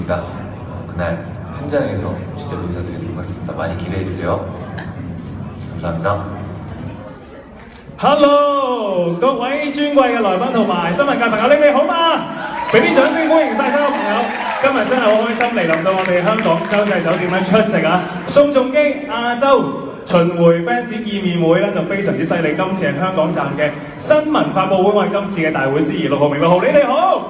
있습니다. 그날 현장에서 직접 인사드리도록 하겠습니다. 많이 기대해주세요. 감사합니다. Hello， 各位尊貴嘅來賓同埋新聞界朋友，你哋好嗎？俾啲掌聲歡迎晒所有朋友！今日真係好開心嚟臨到我哋香港洲際酒店咧出席啊！宋仲基亞洲巡迴 fans 見面會咧就非常之犀利，今次係香港站嘅新聞發佈會，我係今次嘅大會司儀6號明6號，你哋好！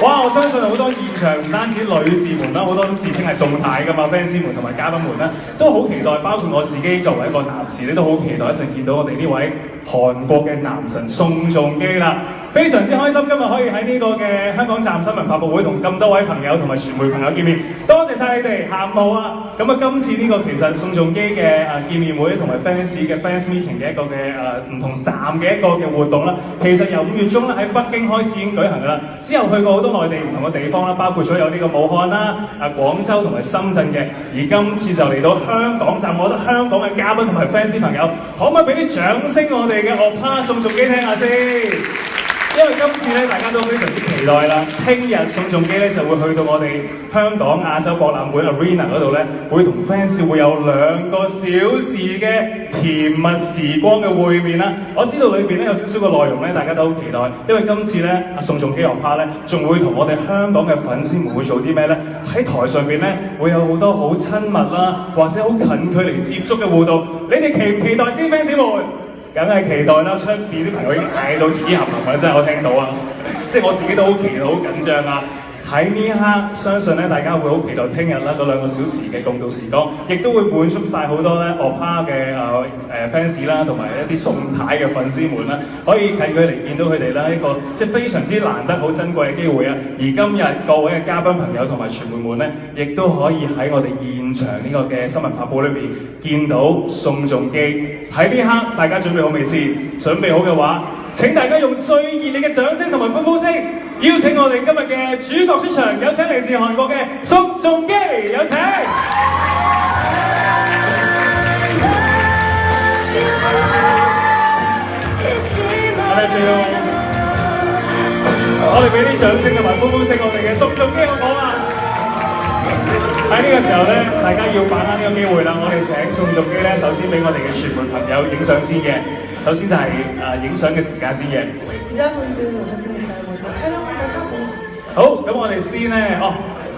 哇！我相信好多現場唔單止女士們啦，好多都自稱係宋太噶嘛 ，fans 們同埋嘉賓們咧都好期待，包括我自己作為一個男士咧都好期待一陣見到我哋呢位韓國嘅男神宋仲基啦。非常之開心，今日可以喺呢個嘅香港站新聞發佈會同咁多位朋友同埋傳媒朋友見面，多謝晒你哋，下午好啊！咁啊，今次呢個其實宋仲基嘅見面會同埋 fans 嘅 fans meeting 嘅一個嘅唔同站嘅一個嘅活動啦，其實由5月中咧喺北京開始已經舉行㗎啦，之後去過好多內地唔同嘅地方啦，包括咗有呢個武漢啦、廣州同埋深圳嘅，而今次就嚟到香港站，我覺得香港嘅嘉賓同埋 fans 朋友，可唔可以俾啲掌聲我哋嘅樂趴宋仲基聽下先？因為今次咧，大家都非常之期待啦。聽日宋仲基咧就會去到我哋香港亞洲博覽館 Arena 嗰度咧，會同 fans 會有2個小時嘅甜蜜時光嘅會面啦。我知道裏邊咧有少少嘅內容咧，大家都好期待。因為今次咧，阿宋仲基樂趴咧，仲會同我哋香港嘅粉絲們會做啲咩咧？喺台上邊咧會有好多好親密啦，或者好近距離接觸嘅互動。你哋期唔期待先 ，fans 們？梗係期待啦！出邊啲朋友已經嗌到耳鬢含含啦，真係我聽到啊！即係我自己都好期待、好緊張啊！喺呢一刻，相信咧大家會好期待聽日啦嗰2個小時嘅共度時光，亦都會滿足晒好多咧樂趴嘅fans 啦，同埋一啲宋太嘅粉絲們啦，可以近距離見到佢哋啦，一個即係非常之難得、好珍貴嘅機會啊！而今日各位嘅嘉賓朋友同埋傳媒們咧，亦都可以喺我哋現場呢個嘅新聞發佈裏邊見到宋仲基。喺呢一刻，大家準備好未先？準備好嘅話，請大家用最熱烈嘅掌聲同埋歡呼聲，邀請我哋今日嘅主角出場，有請嚟自韓國嘅宋仲基，有請。我哋俾啲掌聲同埋歡呼聲，我哋嘅宋仲基好唔好啊？喺呢個時候咧，大家要把握呢個機會啦！我哋請宋仲基咧，首先俾我哋嘅傳媒朋友影相先嘅。首先就係影相嘅時間先嘅。好，咁我哋先咧，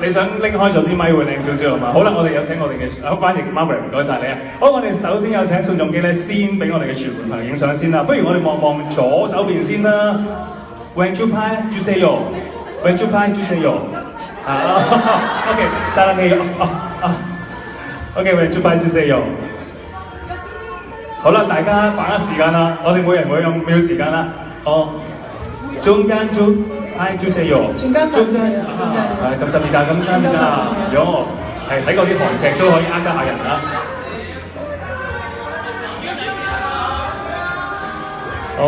你想拎開咗支咪會靚少少係嘛？好啦，我哋有請我哋嘅翻譯 Margaret， 唔該晒你啊！好，我哋首先有請宋仲基咧，先俾我哋嘅傳媒朋友影相先啦。不如我哋望左手邊先啦。왼쪽 팔 주세요。왼쪽 팔 주세요。OK， 사랑해요。OK， 왼쪽 팔 주세요。好啦，大家把握時間啦，我哋每人每秒時間啦。中間팔 주세요。감사합니다。有係睇過啲韓劇都可以呃得下人啦。好，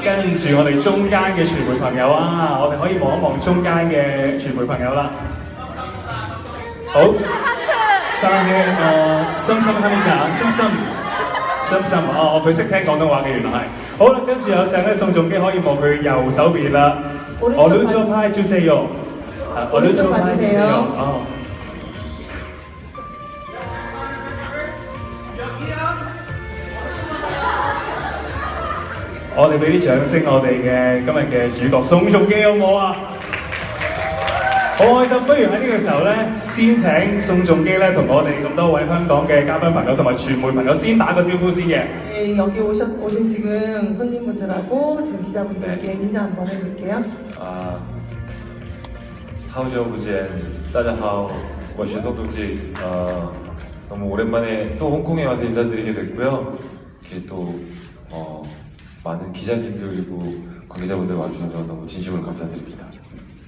跟住我哋中間嘅傳媒朋友啊，我哋可以望一望中間嘅傳媒朋友啦。好，사랑해，深深합니다，深深佢識聽廣東話嘅原來係。好啦，跟住有請咧宋仲基可以望佢右手邊啦。오른쪽 팔 주세요。오른쪽 팔 주세요。我哋俾啲掌聲，我哋嘅今日嘅主角宋仲基好唔好啊？好開心，不如喺呢個時候咧，先請宋仲基咧同我哋咁多位香港嘅嘉賓朋友同埋傳媒朋友先打個招呼先嘅。여기 오신 지금 손님분들하고 지금 기자분들께 인사 한번 해볼게요. 好久不见，大家好，我是宋仲基。 너무 오랜만에 또 홍콩에 와서 인사드리게 됐고요. 이렇게 또 많은 기자님들 그리고 관계자분들 와주셔서 너무 진심으로 감사드립니다.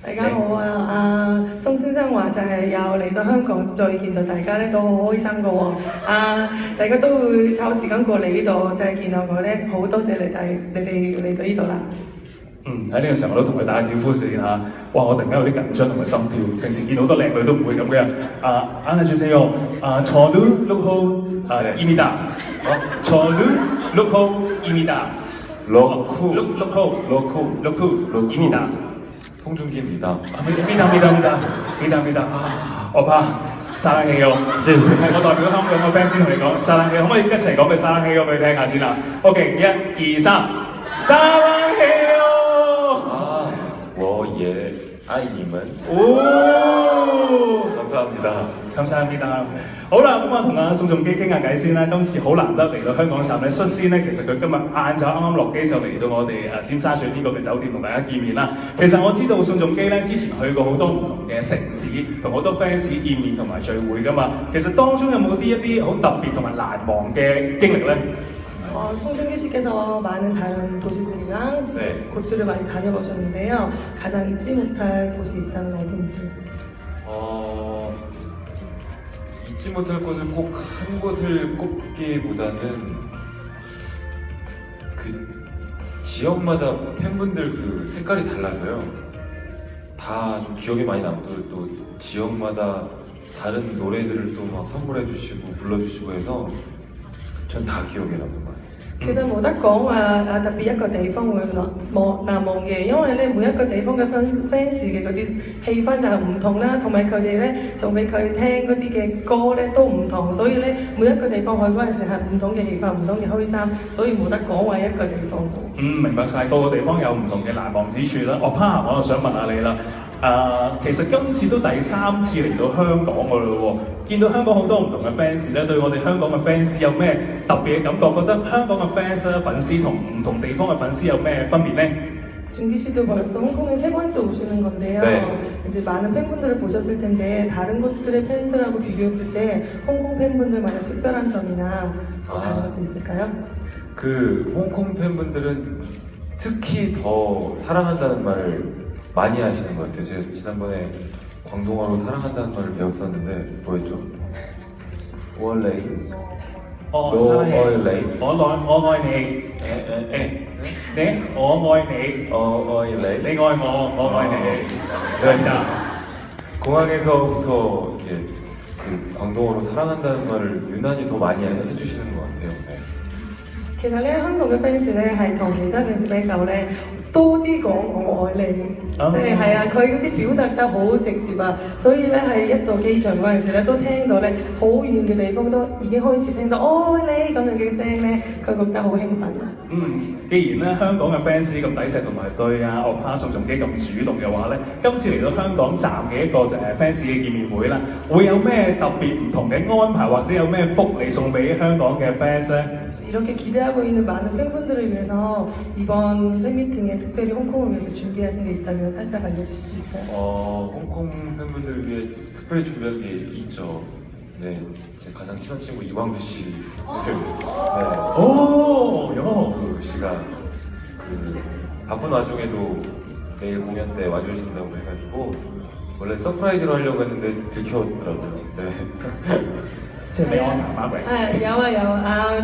大家好啊！宋先生話就係又嚟到香港再見到大家咧都好開心嘅喎。大家都會抽時間過嚟呢度，就係見到我咧，好多謝你，就係你哋嚟到呢度啦。喺呢個時候我都同佢打個招呼先嚇。哇！我突然間有啲緊張同埋心跳，平時見到好多靚女都唔會咁嘅。안녕하세요。저는 로코입니다。저는 로코입니다。로코입니다。 송중기입니다. 미담啊，我怕沙冷氣喎，係我代表香港嘅 fans 同你講沙冷氣，可唔可以一齊講句沙冷氣俾你聽下先啊 ？OK， 1、2、3，沙冷氣哦！아, 我也愛你們。哦， 감사합니다. 감사합니다。好啦，咁啊同阿宋仲基傾下偈先啦。今次好難得嚟到香港站咧，率先咧其實佢今日晏晝啱啱落機就嚟到我哋尖沙咀呢個嘅酒店同大家見面啦。其實我知道宋仲基咧之前去過好多唔同嘅城市，同好多 fans 見面同埋聚會噶嘛。其實當中有冇一啲好特別同埋難忘嘅經歷咧？ 송중기 씨께서 많은 다른 도시들이랑 네. 곳들을 많이 다녀보셨는데요. 가장 잊지 못할 곳이 있다면 어딘지. 잊지 못할 곳을 꼭 한 곳을 꼽기보다는 그 지역마다 팬분들 그 색깔이 달라서요. 다 좀 기억에 많이 남고 또 지역마다 다른 노래들을 또 막 선물해 주시고 불러주시고 해서 전 다 기억에 남는 것 같아요. 其實冇得講話特別一個地方會難忘嘅，因為咧每一個地方嘅 fans 嘅嗰啲氣氛就係唔同啦，同埋佢哋咧送俾佢聽嗰啲嘅歌咧都唔同，所以咧每一個地方去嗰陣時係唔同嘅氣氛、唔同嘅開心，所以冇得講話一個地方嘅。明白晒，個個地方有唔同嘅難忘之處啦。我就想問下你啦。其實今次都第3次嚟到香港㗎咯喎，見到香港好多唔同嘅 fans 咧，對我哋香港嘅 fans 有咩特別嘅感覺？覺得香港嘅 fans 咧粉絲同唔同地方嘅粉絲有咩分別呢？ 준기 씨도 벌써 홍콩에 3번째 오시는 건데요. 네. 이제 많은 팬분들을 보셨을 텐데 다른 곳들의 팬들하고 비교했을 때 홍콩 팬분들만의 특별한 점이나 다른 것도 있을까요? 그 홍콩 팬분들은 특히 더 사랑한다는 말을 많이 하시는 것 같아요. 제가 지난번에 광동어로 사랑한다는 말을 배웠었는데 뭐였죠? 원레이. 사랑해. 원레이. 我愛你。네, 我愛你。 원레이. 你愛我，我愛你。 네. 공항에서부터 이렇게 그 광동어로 사랑한다는 말을 유난히 더 많이 해주시는 것 같아요. 네. 其實咧，香港嘅 fans 咧係同其他電視比較咧多啲講我愛你，即係啊，佢嗰啲表達得好直接啊，所以咧係一到機場嗰陣時咧都聽到咧好遠嘅地方都已經開始聽到愛你咁樣嘅聲咧，佢覺得好興奮啊！既然咧香港嘅 fans 咁抵食同埋對我怕宋仲基咁主動嘅話咧，今次嚟到香港站嘅一個fans 嘅見面會啦，會有咩特別唔同嘅安排，或者有咩福利送俾香港嘅 fans 咧？ 이렇게 기대하고 있는 많은 팬분들을 위해서 이번 팬미팅에 특별히 홍콩을 위해서 준비하신 게 있다면 살짝 알려주실 수 있어요? 홍콩 팬분들을 위해 특별히 준비한 게 있죠. 네, 제 가장 친한 친구 이광수 씨. 네. 오, 이광수 씨가 그 바쁜 와중에도 내일 공연 때 와주신다고 해가지고 원래 서프라이즈로 하려고 했는데 들켰더라고요. 네. 即係未安排馬榮。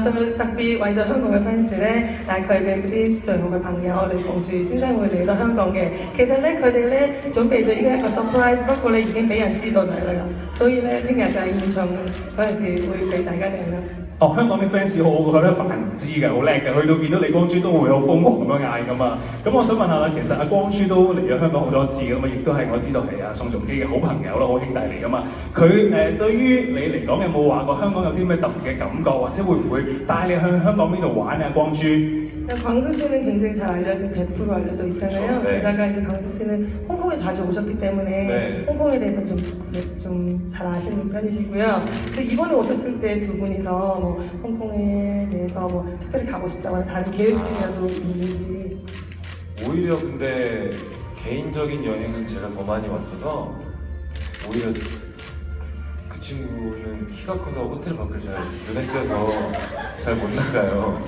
特別為咗香港嘅 fans 咧，佢嘅嗰啲最好嘅朋友，我哋馮樹先生會嚟到香港嘅。其實咧，佢哋咧準備咗依家一個 surprise，不過咧已經俾人知道咗啦，所以咧聽日就係現場嗰陣時會俾大家聽啦。香港啲 fans 好覺得扮唔知嘅，好叻嘅，去到見到李光洙都會好瘋狂咁樣嗌噶嘛。咁我想問下啦，其實阿光洙都嚟咗香港好多次噶嘛，亦都係我知道係阿宋仲基嘅好朋友啦，好兄弟嚟噶嘛。佢對於你嚟講有冇話過香港有啲咩特別嘅感覺，或者會唔會帶你去香港邊度玩啊？光洙。 광수 씨는 굉장히 잘 알려진 베프로 알려져 있잖아요. 그렇죠, 네. 게다가 이제 광수 씨는 홍콩에 자주 오셨기 때문에 네. 홍콩에 대해서 좀 잘 아시는 편이시고요. 그래서 이번에 오셨을 때 두 분이서 뭐 홍콩에 대해서 뭐 특별히 가고 싶다거나 다른 계획이라도 있는지. 오히려 근데 개인적인 여행은 제가 더 많이 왔어서 오히려 그 친구는 키가 커서 호텔 밖을 잘 눈에 띄어서 잘 못 나가요.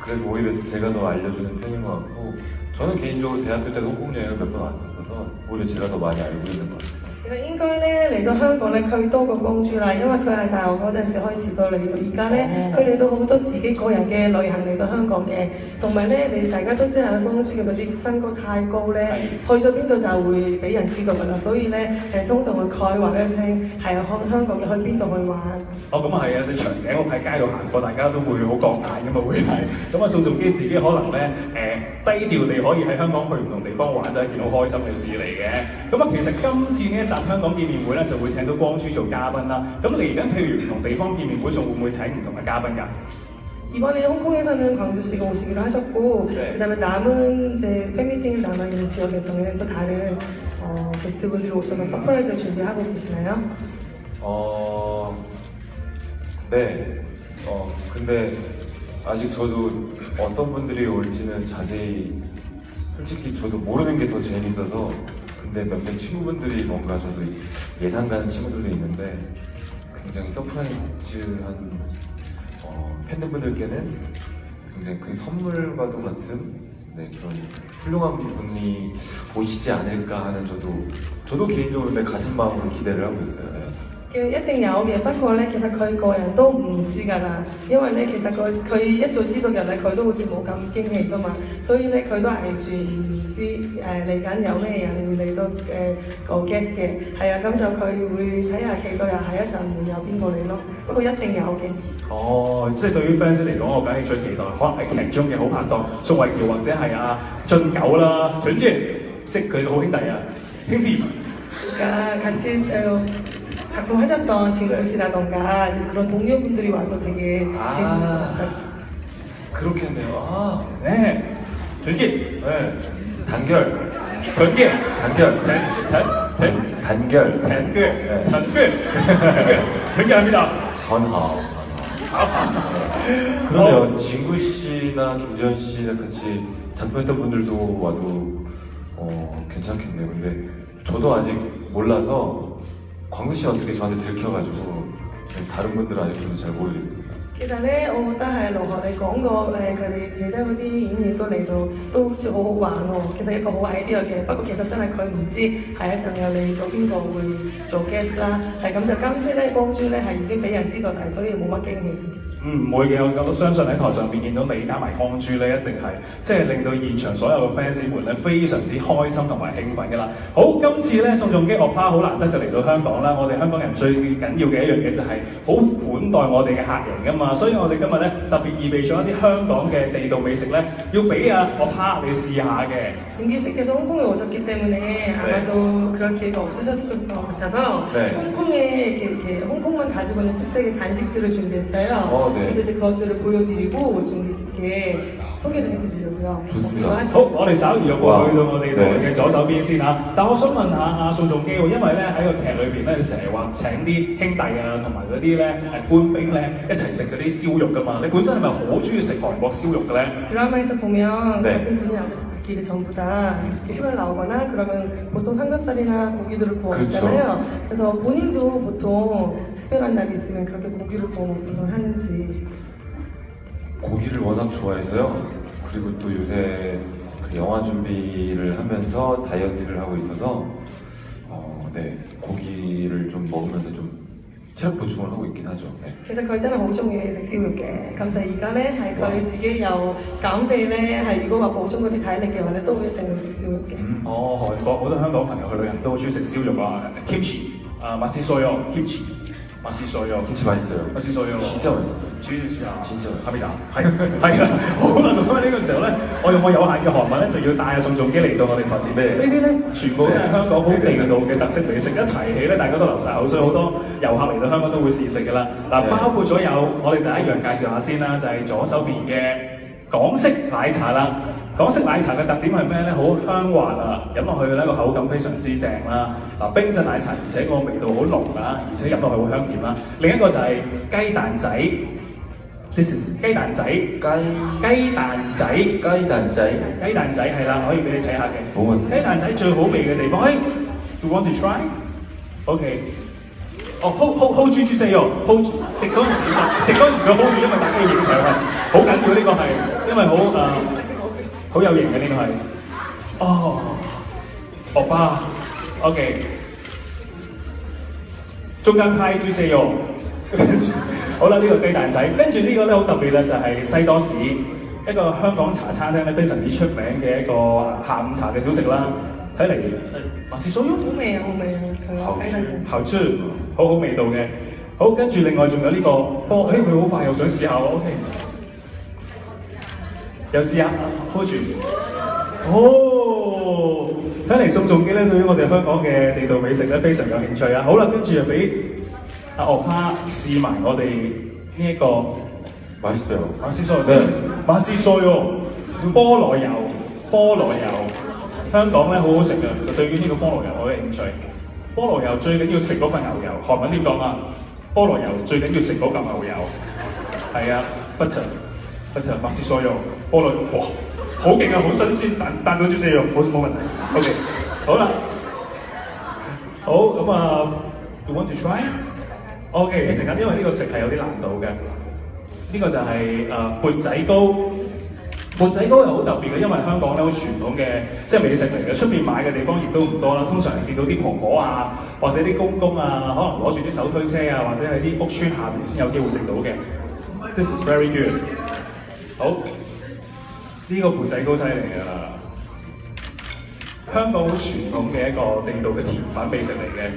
그래서 오히려 제가 더 알려주는 편인 것 같고 저는 개인적으로 대학교 때도 홍콩 여행을 몇 번 왔었어서 오히려 제가 더 많이 알고 있는 것 같아요. 其實應該咧嚟嚟到香港咧，佢多過公主啦，因為佢係大學嗰陣時開始到嚟到，而家咧佢哋都好多自己個人嘅旅行嚟到香港嘅，同埋咧你大家都知係公主嘅嗰啲身高太高咧，去咗邊度就會俾人知道㗎啦，所以咧通常會概話俾你聽，係啊，香港嘅去邊度去玩。哦，咁啊係啊，隻長頸鹿喺街度行過，大家都會好覺眼㗎嘛，會係。咁啊，宋仲基自己可能咧低調地可以喺香港去唔同地方玩，都係一件好開心嘅事嚟嘅。咁啊，其實今次呢一集香港見面會咧，就會請到光洙做嘉賓啦。咁嚟緊譬如唔同地方見面會，仲會唔會請唔同嘅嘉賓㗎？ 이번에 홍콩에서는 광주 씨가 오시기로 하셨고, 그다음에 남은 이제 팬미팅을 남아있는 지역에서는 또 다른 게스트분들이 오셔서 서프라이즈 준비하고 계시나요? 네. 근데 아직 저도 어떤 분들이 올지는 자세히 솔직히 저도 모르는 게 더 재밌어서 근데 몇몇 친구분들이 뭔가 저도 예상 가는 친구들도 있는데 굉장히 서프라이즈한 팬분들께는 굉장히 큰 선물과도 같은 네, 그런 훌륭한 분이 오시지 않을까 하는 저도 개인적으로 네, 가진 마음으로 기대를 하고 있어요. 네. 一定有嘅，不過咧，其實佢個人都唔知㗎啦，因為咧，其實佢一早知道嘅咧，佢都好似冇咁驚喜㗎嘛，所以咧，佢都係住唔知嚟緊有咩人嚟到個 guest 嘅，係啊，咁就佢會睇下期待下一陣會有邊個嚟咯，不過一定有嘅。哦，即係對於 fans 嚟講，我梗係最期待，可能係劇中嘅好拍檔宋慧喬或者係阿俊九啦，總之即係佢好兄弟啊，兄弟。같이 작동하셨던 친구시라던가 그런 동료분들이 와서 되게 재밌을 것 같아요. 그렇겠네요. 네. 결기. 네. 단결. 결기. 단결. 단결. 단결. 결기합니다. 전하. 그러면 진구 씨나 김지현 씨랑 같이 작품했던 분들도 와도 괜찮겠네요. 근데 저도 아직 몰라서 광수 씨가 어떻게 저한테 들켜가지고 다른 분들은 아직도 잘 모르겠습니다. 其實咧，我覺得係盧學你講過佢哋其他嗰啲演員都嚟到，都好似好好玩喎。其實一個好 idea 嘅，不過其實真係佢唔知下一陣又嚟到邊個會做 guest 啦。係咁就今次咧，光洙咧係已經俾人知道晒，所以冇乜驚喜。唔會嘅，我都相信喺台上邊見到你加埋光洙咧，一定係即係令到現場所有嘅 fans 們咧非常之開心同埋興奮㗎啦。好，今次咧宋仲基樂趴好難得就嚟到香港啦，我哋香港人最緊要嘅一樣嘢就係好款待我哋嘅客人㗎嘛，所以我哋今日咧特別預備咗一啲香港嘅地道美食咧，要俾樂趴你試下嘅。준기 씨께서 홍콩에 오셨기 때문에 아마도 그럴 기회가 없으셨을 것 같아서 홍콩만 가지고 있는 특색의 간식들을 준비했어요. 그래서 이제 그것들을 보여드리고 준기 씨께 소개를 해드리려고요. 좋습니다. 好，我哋稍移咗過去到我哋台嘅左手邊先嚇。但我想問下阿宋仲基喎，因為咧喺個劇裏邊咧，你成日話請啲兄弟啊，同埋嗰啲咧官兵咧一齊食嗰啲燒肉㗎嘛？你本身係咪好中意食韓國燒肉嘅咧？ 드라마에서 보면 같은 분이 나오시기 전부 다 휴가를 나오거나 그러면 보통 삼겹살이나 고기들을 구워주잖아요. 그래서 본인도 보통 특별한 날이 있으면 그렇게 고기를 구워 먹기도 하는지. 고기를 워낙 좋아해서요. 그리고 또 요새 그 영화 준비를 하면서 다이어트를 하고 있어서 네 고기를 좀 먹으면서 좀 체력 보충을 하고 있긴 하죠. 네. 其實佢真係好中意食燒肉嘅，咁就而家咧係佢自己又減肥咧，係如果話補充嗰啲體力嘅話咧，都會一定會食燒肉嘅。哦，韓國好多香港朋友去旅行都好中意食燒肉啊 ，kimchi 啊，맛있어요 kimchi。 맛있어요. 김치 맛있어요. 맛있어요. 진짜 맛있어요. 진짜 진짜 합니다. 係啦，好啦，咁呢個時候咧，我用我有限嘅韓文咧，就要帶阿宋仲基嚟到我哋台前。呢啲咧全部都係香港好地道嘅特色美食，一提起咧，大家都流晒口水，好多遊客嚟到香港都會試食㗎啦。嗱，包括咗有我哋第一樣介紹下先啦，就係左手邊嘅港式奶茶啦。港式奶茶嘅特點係咩咧？好香滑啊，飲落去咧個口感非常之正啦。嗱，冰鎮奶茶，而且個味道好濃啦，而且飲落去好香甜啦。另一個就係雞蛋仔 ，this is 雞蛋仔，雞蛋仔係啦，可以俾你睇下嘅。冇問題。雞蛋仔最好味嘅地方，do you want to try？ OK。哦 hold 住先喎 ，hold 住食嗰陣時佢 hold 住，因為大家要影相啊，好緊要呢個係，因為好有型嘅呢個係。哦，歐巴 ，OK。中間派豬四肉，跟住好啦，呢、個雞蛋仔，跟住呢個咧好特別咧，就係西多士，一個香港茶餐廳咧非常之出名嘅一個下午茶嘅小食啦。睇嚟馬氏酥肉好味啊，好味啊，好睇睇先。後出好好味道嘅。好，跟住另外仲有呢、個波，佢好快又想試下喎，OK，又試下，hold 住。哦，睇嚟宋仲基咧對於我哋香港嘅地道美食咧非常有興趣啊！好啦，跟住就俾阿岳蝦試埋我哋呢一個 맛있어요. 馬斯蘇肉，馬斯蘇肉菠蘿油，菠蘿油，香港咧好好食嘅，就對於呢個菠蘿油我有興趣。菠蘿油最緊要食嗰份牛油，韓文點講啊？菠蘿油最緊要食嗰嚿牛油，係啊，butter 馬斯蘇肉，菠蘿哇！好勁啊！好新鮮，彈到豬四肉，冇問題。OK， 好啦，好咁啊 ，You want to try？OK， 一陣間，因為呢個食係有啲難度嘅。呢、個就係、缽仔糕。缽仔糕係好特別嘅，因為香港咧好傳統嘅即係美食嚟嘅，出邊買嘅地方亦都唔多啦。通常見到啲婆婆啊，或者啲公公啊，可能攞住啲手推車啊，或者喺啲屋村下面先有機會食到嘅。This is very good。好。呢個缽仔糕犀利㗎啦！香港好傳統嘅一個地道嘅甜品美食嚟嘅，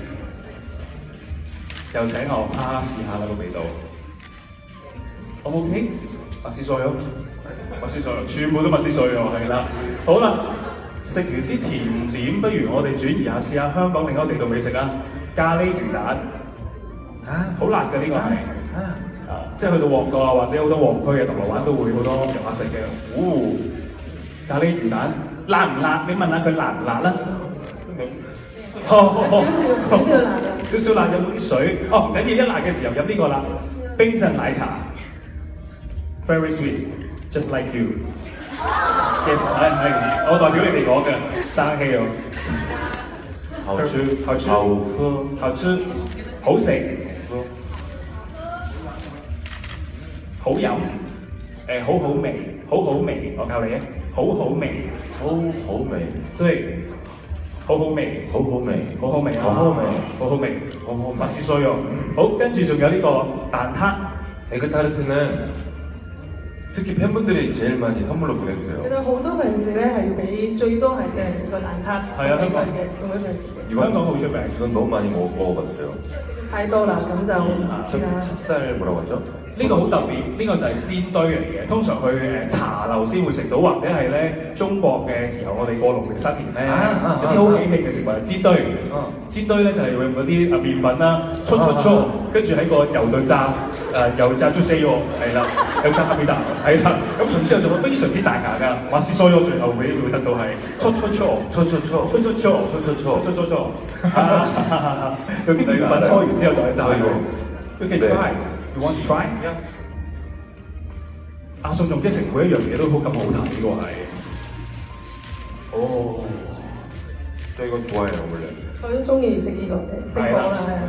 又請我蝦試下啦個味道。O 唔 OK？ 麥絲菜肉，麥絲菜肉，全部都麥絲菜肉係啦。好啦，食完啲甜點，不如我哋轉移下試下香港另一個地道美食啊！咖喱魚蛋啊，好辣嘅呢、個係。即係去到旺角啊，或者好多旺區嘅銅鑼灣都會好多遊客食嘅。哦，咖喱魚蛋辣唔辣？你問下佢辣唔辣啦？少少辣啊！少少辣，飲啲水。哦，唔緊要，一辣嘅時候飲呢個啦，冰鎮奶茶 ，very sweet，just like you。Yes， 係，我代表你哋講嘅，生氣喎。好吃，好吃，好喝，好吃，好食。好飲，好好味，好好味，我教你啊，好好味，好好味，對，好好味，好好味，好好味啊，好好味，好好味，好好味。麥氏酥肉，好，跟住仲有呢個蛋撻， 에그타르트는 특히 팬분들이 제일 많이 선물로 其 보내주세요. 實好多平時咧係要俾最多係即係個蛋撻係啊送俾佢嘅，送俾平時香港好出名， 이건 너무 많이 먹어봤어요. 太多啦，咁就試下。 찹쌀 뭐라고 하죠? 呢個好特別，呢、個就係煎堆嚟嘅。通常去茶樓先會食到，或者係咧中國嘅時候，我哋過農曆新年咧有啲好喜慶嘅食物係煎堆。煎堆咧就係用嗰啲麵粉啦，出，跟住喺個油度炸，油炸豬四肉係啦，油炸黑皮蛋係啦。咁然之後就會非常之大牙㗎，馬斯蘇肉最後尾會得到係出，有啲麵粉搓完之後再炸佢。You can try. You want to try? 阿宋仲基食每一樣嘢都好咁好睇喎係。哦， 저 이거 좋아해요 원래. 我都中意食呢個嘅，食過啦，係啊。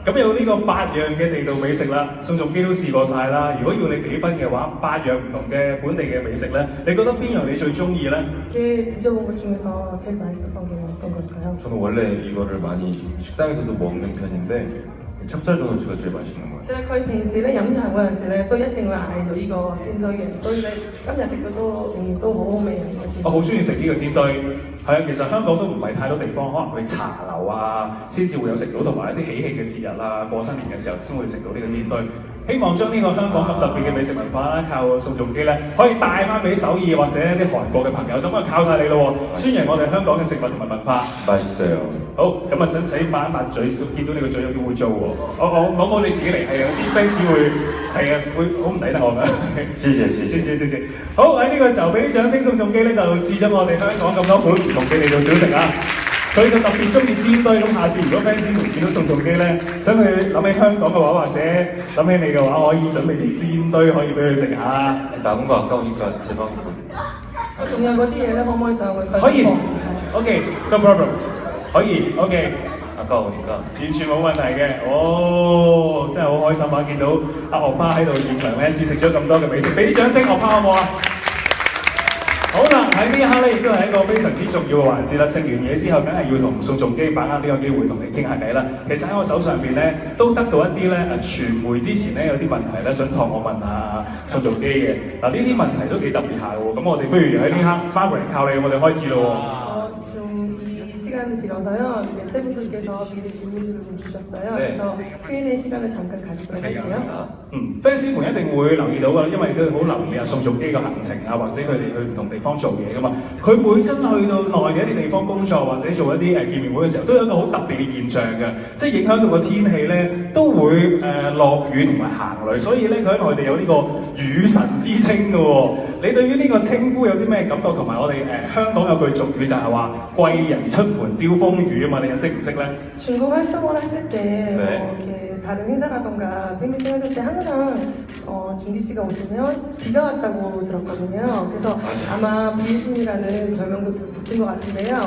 咁有呢個8樣嘅地道美食啦，宋仲基都試過晒啦。如果要你俾分嘅話，8樣唔同嘅本地嘅美食咧，你覺得邊樣你最中意咧？ 그 드셔본 것 중에서 제일 맛있었던 게 어떤 걸까요? 저는 원래 이거를 많이 식당에서도 먹는 편인데 찹쌀 도너츠가 제일 맛있는 거예요. 其實佢平時咧飲茶嗰陣時咧，都一定會嗌到呢個煎堆嘅，所以咧今日食到都仍然都好好味啊！呢個煎堆。我好中意食呢個煎堆，係啊，其實香港都唔係太多地方，可能去茶樓啊，先至會有食到，同埋一啲喜慶嘅節日啊，過新年嘅時候先會食到呢個煎堆。希望將呢個香港咁特別嘅美食文化啦，靠宋仲基咧，可以帶翻俾首爾或者啲韓國嘅朋友，咁啊靠晒你咯喎，宣揚我哋香港嘅食物同埋文化。 맛있어요. 好，咁啊使唔使抹一抹嘴？見到你個嘴有啲污糟喎。我冇你自己嚟，係啊，啲 fans 會係啊，會好唔抵得我㗎。謝謝。好喺呢個時候俾啲掌聲，宋仲基咧就試咗我哋香港咁多款唔同嘅地道小食啊！佢就特別中意煎堆，咁下次如果 fans 見到宋仲基咧，想佢諗起香港嘅話，或者諗起你嘅話，可以準備啲煎堆可以俾佢食下。 남은 거 아까우니까 제 방에 仲有嗰啲嘢咧，可唔可以上去佢？可以 ，OK，no problem， 可以 ，OK。 아까우니까 完全冇問題嘅，哦，真係好開心啊！見到阿岳爸喺度現場咧試食咗咁多嘅美食，俾啲掌聲岳爸好唔好啊？好啦。喺呢一刻咧，亦都係一個非常之重要嘅環節啦。食完嘢之後，梗係要同宋仲基把握呢個機會同你傾下偈啦。其實喺我手上邊咧，都得到一啲咧傳媒之前咧有啲問題咧，想託我問下宋仲基嘅。嗱，呢啲問題都幾特別下喎。咁我哋不如喺呢刻 Margaret 靠你，我哋開始咯이 시간이 빌어서요. 멤버분들께서 미리 질문들을 좀 주셨어요. 네. 그래서 Q&A 시간을 잠깐 가지도록 할게요. fans 們一定會留意到㗎啦，因為佢好留意啊宋仲基嘅行程啊，或者佢哋去唔同地方做嘢㗎嘛。佢每親去到內地一啲地方工作或者做一啲見面會嘅時候，都有一個好特別嘅現象嘅，即係影響到個天氣咧，都會落雨同埋行雷，所以咧佢喺內地有呢個雨神之稱嘅喎。你對於呢個稱呼有啲咩感覺？同埋我哋香港有句俗語就係話貴人出門招風雨啊嘛，你又識唔識咧？ 중국 활동을 하실 때 네. 이렇게 다른 행사라던가 팬미팅 하실 때 항상 준기 씨가 오시면 비가 왔다고 들었거든요. 그래서 아마 비신이라는 별명도 붙은 것 같은데요.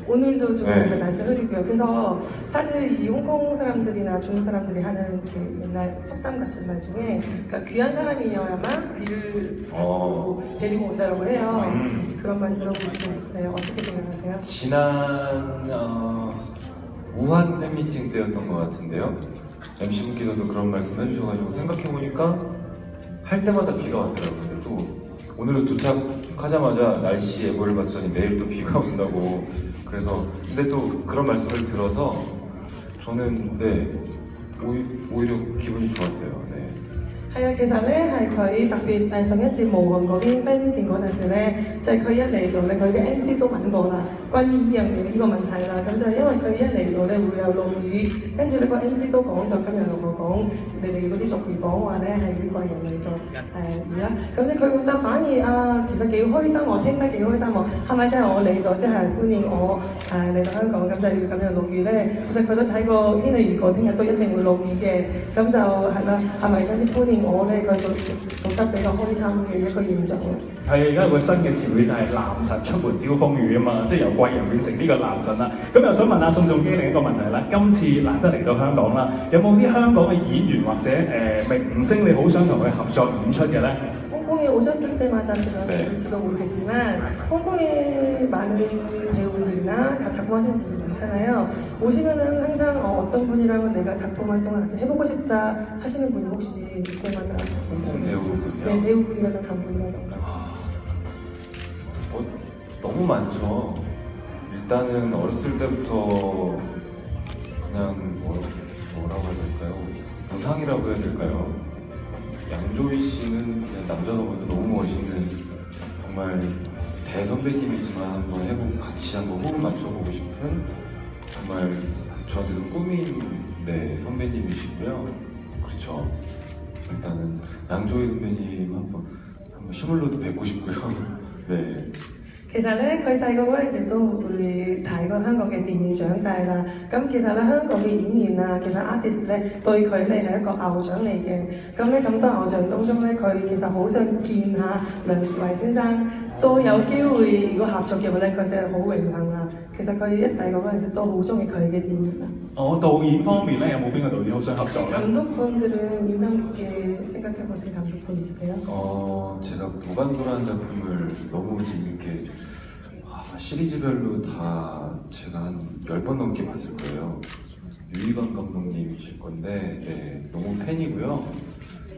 오늘도 좀 네. 날씨 흐리고요. 그래서 사실 이 홍콩 사람들이나 중국 사람들이 하는 그 옛날 속담 같은 말 중에 그러니까 귀한 사람이어야만 비를 가지고 데리고 온다고 해요. 그런 말 들어보신 적 있어요? 어떻게 생각하세요? 지난 우한 팬미팅 때였던 것 같은데요. MC분께서도 그런 말씀 해주셔가지고 생각해보니까 할 때마다 비가 왔더라고요. 근데 또 오늘은 도착하자마자 날씨 예보를 봤더니 내일 또 비가 온다고. 그래서 근데 또 그런 말씀을 들어서 저는 네 오히려 기분이 좋았어요. 네. 係啊，其實咧係佢特別上一節無雲嗰邊 fan meeting 嗰陣時咧，就係佢一嚟到咧，佢嘅 MC 都問過啦，關於呢樣嘢呢個問題啦。咁就因為佢一嚟到咧會有落雨，跟住呢個 MC 都講咗今日同我講，你哋嗰啲俗語講話咧係呢個人嚟到雨啦。咁咧佢覺得反而其實幾開心喎，聽得幾開心喎。係咪真係我嚟到即係歡迎我嚟到香港咁就要咁樣落雨咧？其實佢都睇過天氣預告，聽日都一定會落雨嘅。咁就係啦，係咪嗰啲歡迎我咧？佢做得比較開心嘅一個現象。係而家有個新嘅詞語就係男神出門招風雨啊嘛，即係由貴人變成呢個男神啦。咁又想問下宋仲基另一個問題啦，今次難得嚟到香港啦，有冇啲香港嘅演員或者明星你好想同佢合作演出嘅咧？ 홍콩에 오셨을 때마다 들어볼지도 모르겠지만 홍콩에 많은 배우들이나 작품하시는 분들 많잖아요. 오시면은 항상 어떤 분이랑은 내가 작품 활동을 같이 해보고 싶다 하시는 분이 혹시 이때마다 배우분이요? 네, 배우분이라든가 감독이라든가. 너무 많죠. 일단은 어렸을 때부터 그냥 뭐라고 해야 될까요? 무상이라고 해야 될까요? 양조위 씨는 그냥 남자다 보니까 너무 멋있는 정말 대선배님이지만 한번 해보고 같이 한번 호흡 맞춰보고 싶은 정말 저한테도 꿈인 네, 선배님이시고요. 그렇죠. 일단은 양조위 선배님 한번 실물로도 뵙고 싶고요. 네. 其實咧，佢細個嗰陣時都會睇過香港嘅電影長大啦。咁其實咧，香港嘅演員啊，其實 artist 咧對佢咧係一個偶像嚟嘅。咁咧咁多偶像當中咧，佢其實好想見下梁朝偉先生，都有機會如果合作嘅話咧，佢真係好榮幸啊！其實佢一細個嗰陣時都好中意佢嘅電影啊。導演方面咧，有冇邊個導演好想合作咧？ 감독분들은 인상 깊게 생각해보신 감독분 있으세요? 제가 무간도라는 작품을 너무 재밌게 시리즈별로 다 제가 한 10번 넘게 봤을 거예요. 유희관 감독님이실 건데 네, 너무 팬이고요.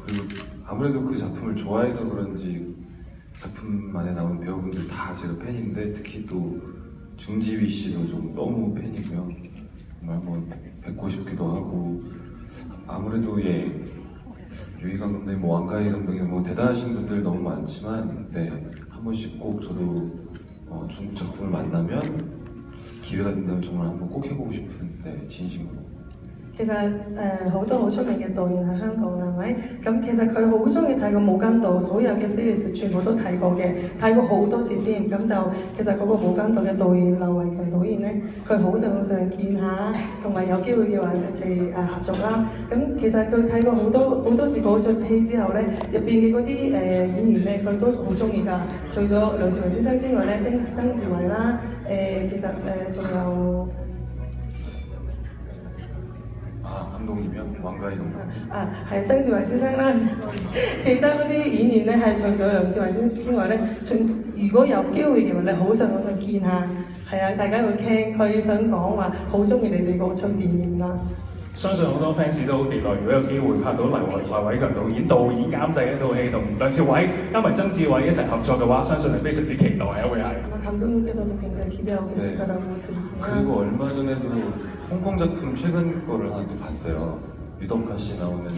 그리고 아무래도 그 작품을 좋아해서 그런지 작품 안에 나오는 배우분들 다 제가 팬인데 특히 또 중지휘 씨도 좀 너무 팬이고요. 정말 한번 뵙고 싶기도 하고 아무래도 예 유희관 감독님, 뭐 왕가희 감독님 뭐 대단하신 분들 너무 많지만 네 한 번씩 꼭 저도 중국 작품을 만나면 기회가 된다면 정말 한번 꼭 해보고 싶은 네 진심으로. 其實好多好出名嘅導演喺香港啦，係咪？咁其實佢好中意睇過《無間道》，所有嘅 series 全部都睇過嘅，睇過好多次添。咁就其實嗰個《無間道》嘅導演劉偉強導演咧，佢好想見下，同埋有機會嘅話就合作啦。咁其實佢睇過好多次嗰出戲之後咧，入邊嘅嗰啲演員咧，佢都好中意㗎。除咗梁朝偉先生之外咧，曾志偉啦，其實仲有。 감독님이요? 왕가희 감독. 係曾志偉先生啦。其他嗰啲演員咧係除咗梁志偉先之外咧，如果有機會嘅話，你好想見下，係啊，大家會傾，佢想講話好中意你哋嗰出電影啦。相信好多 fans 都好期待，如果有機會拍到黎偉強導演監製一套戲，同梁朝偉加埋曾志偉一齊合作嘅話，相信係非常之期待啊！會係。 감독님께서도 굉장히 기대하고 계실 거라고 들었습니다. 그리고 얼마 전에도 홍콩 작품 최근 거를 하나 또 봤어요. 유덕화 씨 나오는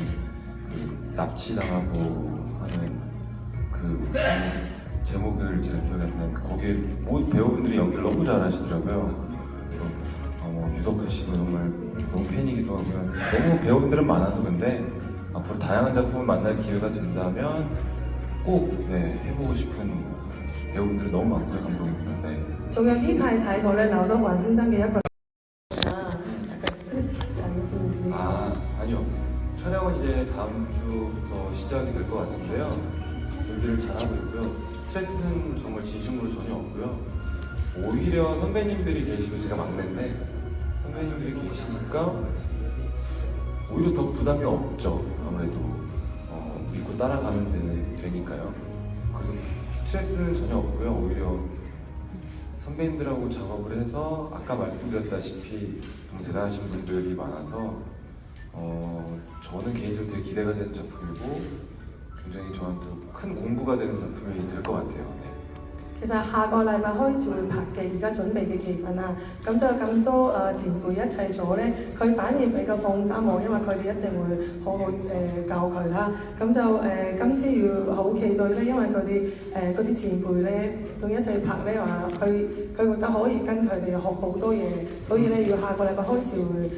그 납치당하고 하는 그 제목을 제가 기억이 안 나는데 거기에 모든 배우분들이 연기를 너무 잘하시더라고요. 그래서 유덕화 씨도 정말 너무 팬이기도 하고요. 너무 배우분들은 많아서 근데 앞으로 다양한 작품을 만날 기회가 된다면 꼭 네, 해보고 싶은 배우분들이 너무 많고요, 감독님들. 네. 仲有呢排睇過咧，劉德華先生嘅一個약간 스트레스 아니신지. 아, 아니요. 촬영은 이제 다음 주부터 시작이 될 것 같은데요. 준비를 잘하고 있고요. 스트레스는 정말 진심으로 전혀 없고요. 오히려 선배님들이 계시고 제가 막내인데 선배님들이 계시니까 오히려 더 부담이 없죠. 아무래도 믿고 따라가면 되니까요. 그래서 스트레스는 전혀 없고요. 오히려 선배님들하고 작업을 해서 아까 말씀드렸다시피 너무 대단하신 분들이 많아서 저는 개인적으로 되게 기대가 되는 작품이고 굉장히 저한테 큰 공부가 되는 작품이 될 것 같아요. 네. 其實下個禮拜開始會拍嘅，而家準備嘅期份啦，咁就咁多前輩一齊做咧，佢反而比較放心我，因為佢哋一定會好好教佢啦。咁就今次要好期待咧，因為佢哋嗰啲前輩咧同一齊拍咧話，佢覺得可以跟佢哋學好多嘢，所以咧要下個禮拜開始會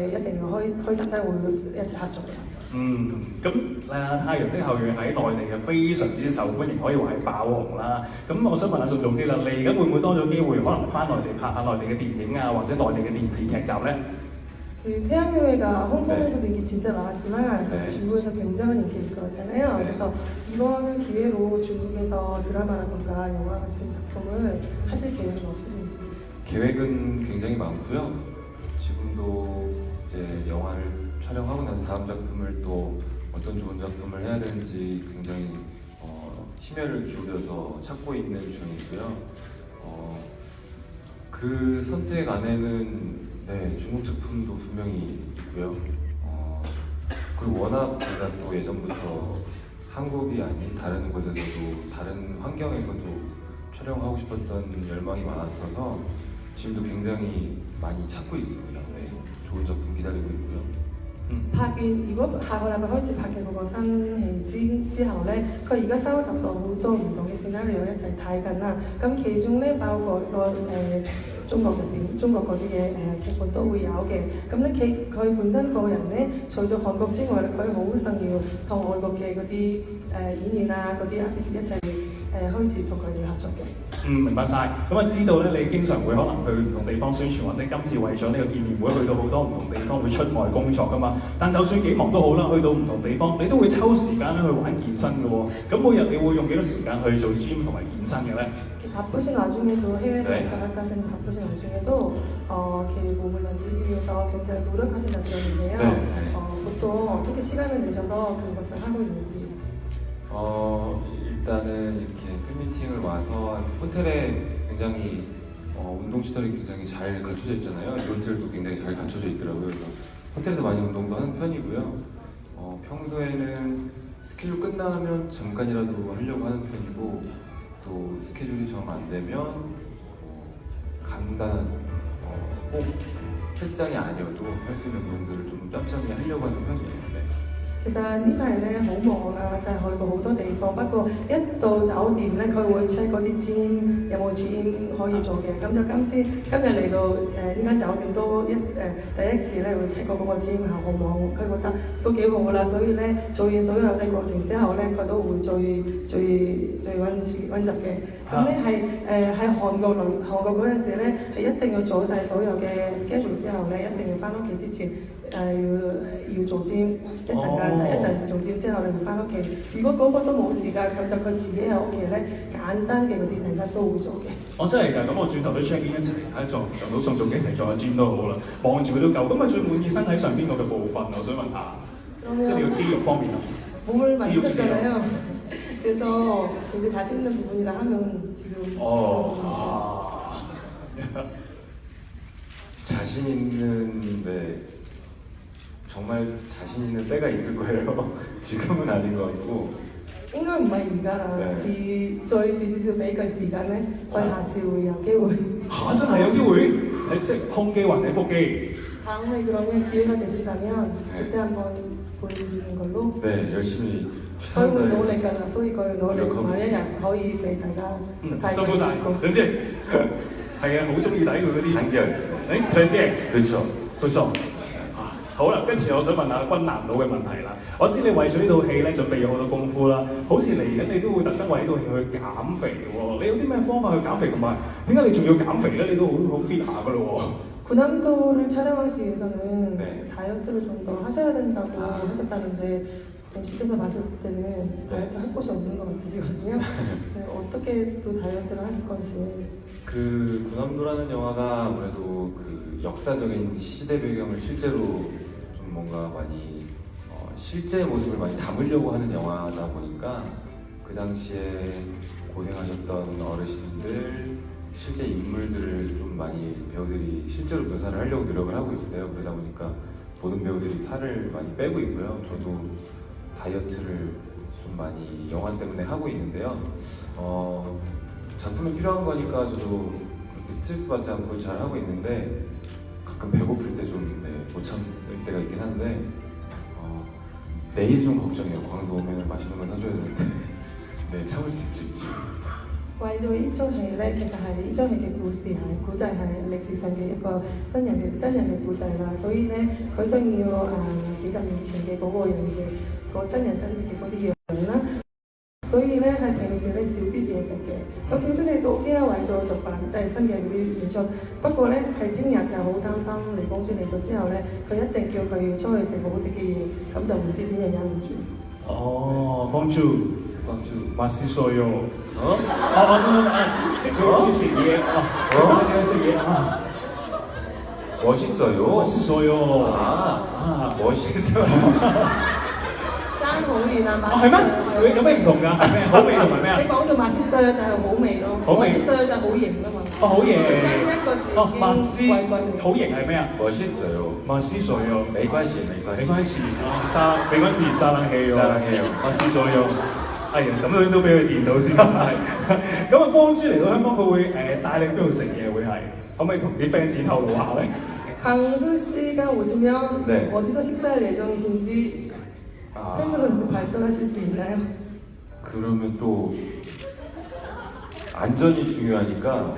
一定要開集低會一齊合作嘅。 咁太陽的後裔喺內地嘅非常之受歡迎，可以話係爆紅啦。咁我想問下宋仲基啦，你而家會唔會多咗機會可能翻內地拍下內地嘅電影啊，或者內地嘅電視劇集咧？ 태양교회가 홍콩에서도 이게 진짜 나왔지만 중국에서 굉장히 인기를 끌었잖아요. 네. 그래서 이번 기회로 중국에서 드라마라든가 영화 같은 작품을 하실 계획은 없으신지? 계획은 굉장히 많고요. 지금도 이제 영화를 촬영하고 나서 다음 작품을 또 어떤 좋은 작품을 해야 되는지 굉장히 심혈을 기울여서 찾고 있는 중이고요. 그 선택 안에는 네, 중국 작품도 분명히 있고요. 그리고 워낙 제가 또 예전부터 한국이 아닌 다른 곳에서도 다른 환경에서도 촬영하고 싶었던 열망이 많았어서 지금도 굉장히 많이 찾고 있습니다. 네, 좋은 작품 기다리고 있고요. 拍完如果下個禮拜開始拍嘅嗰個新戲之後咧，佢而家收集咗好多唔同嘅 scenario 一齊睇緊啦。咁其中咧包括個中國嗰啲嘅劇本都會有嘅。咁咧佢本身個人咧，除咗韓國之外，佢好想要同外國嘅嗰啲演員啊嗰啲 artist 一齊開始同佢哋合作嘅。明白晒。咁啊知道咧，你經常會可能去唔同地方宣傳，或者今次為咗呢個見面會去到好多唔同地方會出外工作噶嘛。但就算幾忙都好啦，去到唔同地方，你都會抽時間咧去玩健身嘅喎。咁每日你會用幾多時間去做 gym 同埋健身嘅咧？ 바쁘신 와중에도 해외 나가시는 바쁘신 와중에도 이렇게 몸을 만들기 위해서 굉장히 노력하신다는 점인데요. 보통 어떻게 시간을 내셔서 그것을 하고 있는지? 일단은 이렇게 팬미팅을 와서 호텔에 굉장히 운동시설이 굉장히 잘 갖춰져 있잖아요. 이 호텔도 굉장히 잘 갖춰져 있더라고요. 그래서 호텔에서 많이 운동도 하는 편이고요. 평소에는 스케줄 끝나면 잠깐이라도 하려고 하는 편이고 또 스케줄이 정 안 되면 간단한 꼭 헬스장이 아니어도 할 수 있는 운동들을 좀 짬짬이 하려고 하는 편이에요. 네. 其實呢排咧好忙啊，就係去過好多地方。不過一到酒店咧，佢會 check 嗰啲 gym 有冇 gym 可以做嘅。咁就今日嚟到呢間酒店都第一次咧會 check 過嗰個 gym 好唔好，佢覺得都幾好噶啦。所以咧做完所有嘅過程之後咧，佢都會最溫習嘅。咁咧喺韓國嗰陣時咧係一定要做晒所有嘅 schedule 之後咧，一定要翻屋企之前。要做尖一陣做尖之後，你唔翻屋企。如果嗰個都冇時間，咁就佢自己喺屋企咧簡單嘅嗰啲其實都會做嘅。真係㗎，咁我轉頭都 check in 一齊睇撞到宋仲基一齊做下 gym 都好啦，望住佢都夠。咁啊最滿意身體上邊個嘅部分，我想問下，即係你個肌肉方面啊。몸을 만졌잖아요. 그래서 굉장히 자신 있는 부분이라 하면 지금 자신 있는데 정말 자신 있는 때가 있을 거예요. 지금은 아닌 것 같고. 應該唔係而家啦，再遲少少俾個時間咧，我哋下次會有機會。嚇真係有機會，你識胸肌或者腹肌？ 다음에 그러면 기회가 되신다면 그때 한번 보여드리는 걸로. 네, 열심히 所以會 최선을 努力㗎啦，所以佢努力某一日可以俾大家睇辛苦晒，兩姐係啊，好中意睇佢嗰啲。 단결. 誒，睇啲 그렇죠. 佢錯。好啦，跟住我想問下君南島嘅問題啦。我知你為咗呢套戲咧準備咗好多功夫啦，好似嚟緊你都會特登為呢套戲去減肥喎。你有啲咩方法去減肥？同埋點解你仲要減肥咧？你都好 fit 下噶咯喎。 군함도를 촬영하기 위해서는 네. 다이어트를 좀 더 하셔야 된다고 하셨다는데 MC께서 봤을 때는 다이어트 할 곳이 없는 것 같으시거든요. 네, 어떻게 또 다이어트를 하실 건지. 그 군함도라는 영화가 아무래도 그 역사적인 시대 배경을 실제로 좀 뭔가 많이 실제 모습을 많이 담으려고 하는 영화다 보니까 그 당시에 고생하셨던 어르신들 실제 인물들을 좀 많이 배우들이 실제로 묘사를 하려고 노력을 하고 있어요. 그러다 보니까 모든 배우들이 살을 많이 빼고 있고요. 저도 다이어트를 좀 많이 영화 때문에 하고 있는데요. 작품에 필요한 거니까 저도 그렇게 스트레스 받지 않고 잘 하고 있는데 가끔 배고플 때 좀 못 참을 때가 있긴 한데 내일 좀 걱정해요. 광수 오면 맛있는 건 사줘야 되는데 네, 참을 수 있을지. 為咗呢出戲咧，其實係呢出戲嘅故仔係歷史上嘅一個真人嘅故仔啦，所以咧佢想要幾十年前嘅嗰個人嘅個真人真事嘅嗰啲樣啦，所以咧係平時咧少啲嘢食嘅，咁少啲你到呢一位做續版即係新嘅嗰啲演出，不過咧係聽日就好擔心黎公主嚟到之後咧，佢一定叫佢要出去食好食嘅嘢，咁就唔知點樣忍唔住。公主。 맛있어요. 그렇게食嘢食嘢멋있어요. 맛있어요. 멋있어요. 爭好遠啊！係咩？有咩唔同㗎？係咩？好味同埋咩啊？你講做馬斯衰就係好味咯，好味馬斯衰就好型㗎嘛。好型。爭一個字馬斯已經貴貴好型係咩啊？ 멋있어요. 맛있어요. 沒關係，沒關係啊，沒關係，沙冷氣喎，沙冷氣喎맛있어요。哎呀，咁樣都俾佢電到先係。咁啊，光洙嚟到香港，佢會帶你邊度食嘢？會係可唔可以同啲 fans 透露下咧？ 강수 씨가 오시면 네. 어디서 식사할 예정이신지 팬분들한테 발전하실 수 있나요? 그러면 또 안전이 중요하니까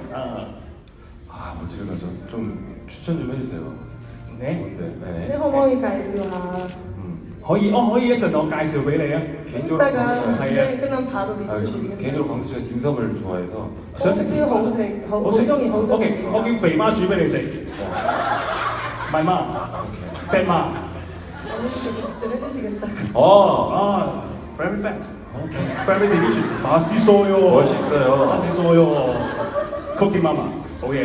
어디를 가죠? 좀 추천 좀 해주세요. 네? 네. 네, 허머이 가이스와 可以一陣我介紹俾你啊。 개인적으로 이따가 광수- 이제 끝난 바로 리스트 개인적으로 드리겠습니다. 광수 씨가 딤섬을 좋아해서想食 호주好食，好中意好中意。 OK，我叫肥媽煮俾你食。唔係媽，肥媽。 직접 해주시겠다. Very fat. Very delicious. 맛있어요. 멋있어요. 맛있어요. Cookie Mama，好嘢。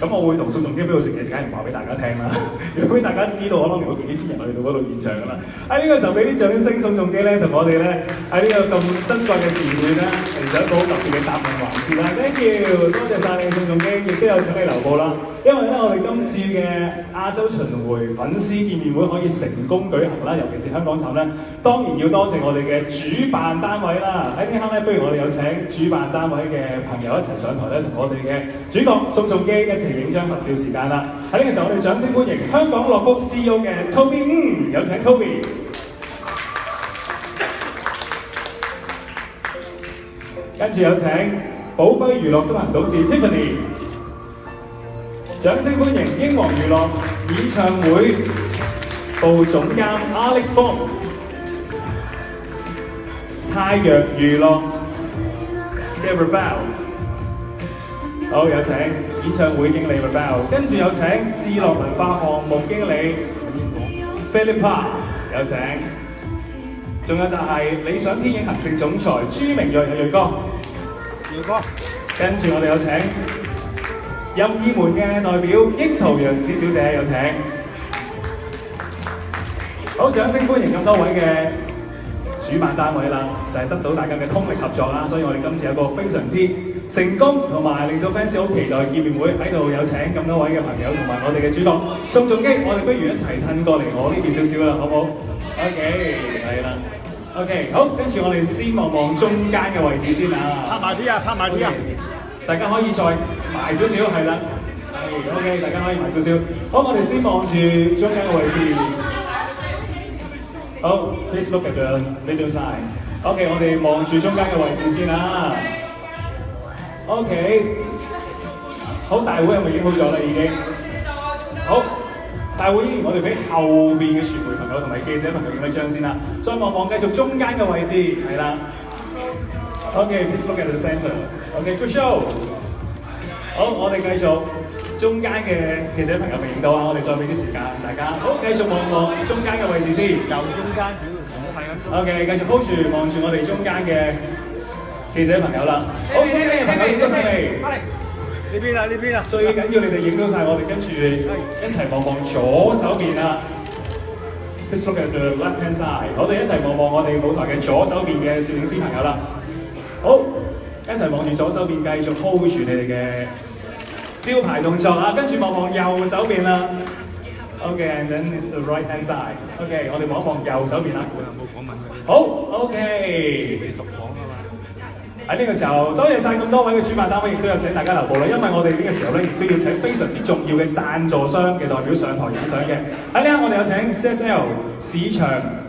咁我會同宋仲基邊度食嘢，梗係唔話俾大家聽啦。如果俾大家知道，可能有幾千人去到嗰度現場㗎啦。喺呢個時候俾啲掌聲，宋仲基咧同我哋咧喺呢個咁珍貴嘅時段咧嚟咗一個好特別嘅答問環節啦。Thank you，多謝晒你宋仲基，亦都有請你留步啦。因為咧我哋今次嘅亞洲巡迴粉絲見面會可以成功舉行啦，尤其是香港站咧，當然要多謝我哋嘅主辦單位啦。喺呢刻咧，不如我哋有請主辦單位嘅朋友一齊上台咧，同我哋嘅主角宋仲基一齊影張合照時間啦。喺呢個時候，我哋掌聲歡迎香港樂福 CEO 嘅 Toby，有請 Toby。跟住有請寶輝娛樂執行董事 Tiffany。掌聲歡迎英皇娛樂演唱會部總監 Alex Fong， 太陽娛樂嘅 Ravel， 好有請演唱會經理 Ravel， 跟住有請智樂文化項目經理 Philippa， 有請，仲有就係理想天影行政總裁朱明睿嘅睿哥，跟住我哋有請任意門嘅代表櫻桃洋子小姐，有請。好，掌聲歡迎咁多位嘅主主辦單位啦，就係得到大家嘅通力合作啦，所以我哋今次有個非常之成功同埋令到 fans 好期待嘅見面會喺度，有請咁多位嘅朋友同埋我哋嘅主角宋仲基，我哋不如一齊褪過嚟我呢邊少少啦，好唔好 ？OK， 係啦。OK， 好，跟住我哋先望望中間嘅位置先啊。拍埋啲啊，拍埋啲啊！大家可以再埋少少，係啦。係 OK， 大家可以埋少少。好，我哋先望住中間嘅位置。好 ，please look at the middle side。OK， 我哋望住中間嘅位置先啦。OK， 好，大會係咪影好咗啦？已經。好。大會依然，我哋俾後邊嘅傳媒朋友同埋記者朋友影一張先啦。再望望繼續中間嘅位置，係啦。OK，please look at the center。OK，good show。好，我哋繼續中間嘅記者朋友未影到啊，我哋再俾啲時間大家。好，繼續望望中間嘅位置先。由中間係咁。OK，繼續 hold 住望住我哋中間嘅記者朋友啦。好，中間嘅朋友影到晒未？呢邊啊，呢邊啊！最緊要你哋影到晒，我哋跟住一齊望望左手邊啊。Let's look at the left hand side。我哋一齊望望我哋舞台嘅左手邊嘅攝影師朋友啦。好，一齊望住左手邊，繼續 hold 住你哋嘅招牌動作啊。跟住望望右手邊啦。OK，and then it's the right hand side。OK， 我哋望一望右手邊啦。好 ，OK。喺呢個時候，多謝晒咁多位嘅主辦單位，亦都有請大家留步啦。因為我哋呢個時候咧，亦都要請非常之重要嘅贊助商嘅代表上台影相嘅。喺呢刻，我哋有請 CSL 市場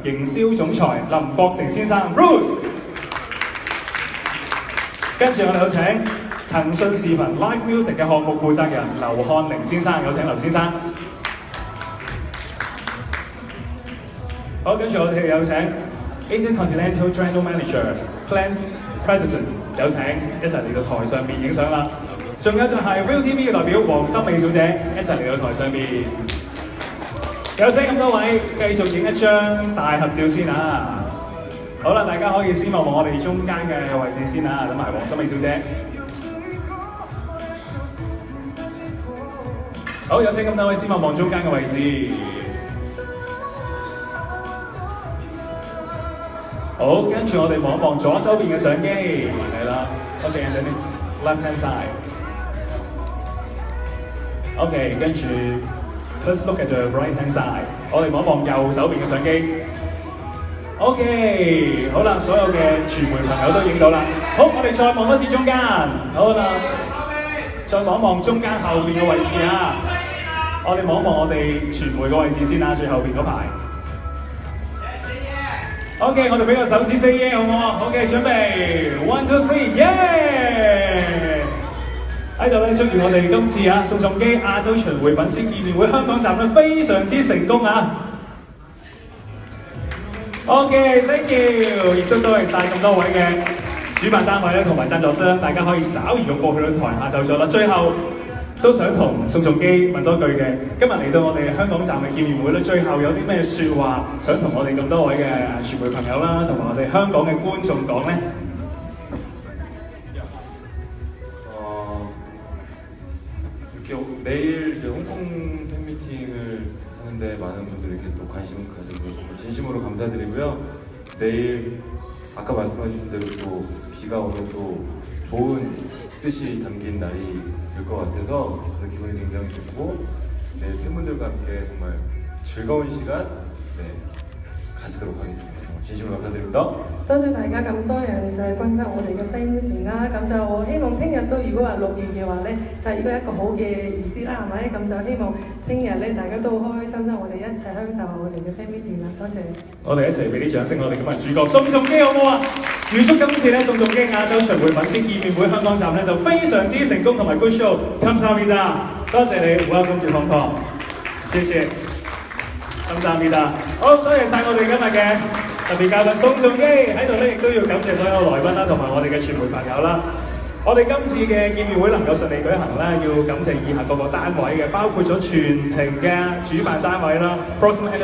營銷總裁林國成先生 Bruce， 跟住我哋有請騰訊視頻 Live Music 嘅項目負責人劉漢寧先生，有請劉先生。好，跟住我哋有請 Intercontinental General Manager Plans President 有請一齊嚟到台上面影相啦，仲有就係 ViuTV 嘅代表黃心美小姐一齊嚟到台上面，有請咁多位繼續影一張大合照先啊！好啦，大家可以先望望我哋中間嘅位置先啊，等埋黃心美小姐。好，有請咁多位先望望中間嘅位置。好，跟住我哋望一望左手邊嘅相機，係啦。OK，and then it's left hand side。OK， 跟住 let's look at the right hand side。我哋望一望右手邊嘅相機。OK， 好啦，所有嘅傳媒朋友都影到啦。好，我哋再望多次中間。好啦，再望一望中間後邊嘅位置啊。我哋望一望我哋傳媒嘅位置先啦，最後邊嗰排。OK， 我哋俾個手指 say yeah 好唔好啊 ？OK， 準備 ，one two three， yeah！ 喺度咧，祝願我哋今次啊宋仲基亞洲巡迴粉絲見面會香港站咧非常之成功啊 ！OK，thank you， 亦都多謝晒咁多位嘅主辦單位咧同埋贊助商，大家可以稍移過去到台下就咗啦。最後都想同宋仲基問多句嘅，今日嚟到我哋香港站嘅見面會咧，最後有啲咩説話想同我哋咁多位嘅傳媒朋友啦，同埋我哋香港嘅觀眾講咧？이렇게 내일 이제 홍콩 팬미팅을 하는데 많은 분들이 이렇게 또 관심을 가지고 정말 진심으로 감사드리고요. 내일 아까 말씀해주신 대로 또 비가 오면 또 좋은 뜻이 담긴 날이 될 것 같아서 저는 기분이 굉장히 좋고 내일 팬분들과 함께 정말 즐거운 시간 가지도록 하겠습니다. 진심으로 감사드립니다. 多謝大家咁多人就係關心我哋嘅 fan meeting 啦，咁就希望聽日都如果話6月嘅話咧，就係一個好嘅意思啦，係咪？咁就希望聽日咧大家都開開心心，我哋一齊享受我哋嘅 fan meeting 啦，多謝。我哋一齊俾啲掌聲，我哋今日主角宋仲基好唔好啊？預祝今次咧宋仲基亞洲巡迴粉絲見面會香港站咧就非常之成功同埋 good show，감사합니다。多謝你 ，welcome to Hong Kong， 謝謝，감사합니다。好，多謝晒我哋今日嘅特別嘉賓宋仲基喺度咧，亦都要感謝所有來賓啦，同埋我哋嘅傳媒朋友啦。我哋今次嘅見面會能夠順利舉行啦，要感謝以下各個單位嘅，包括咗全程嘅主辦單位啦 ，Proxima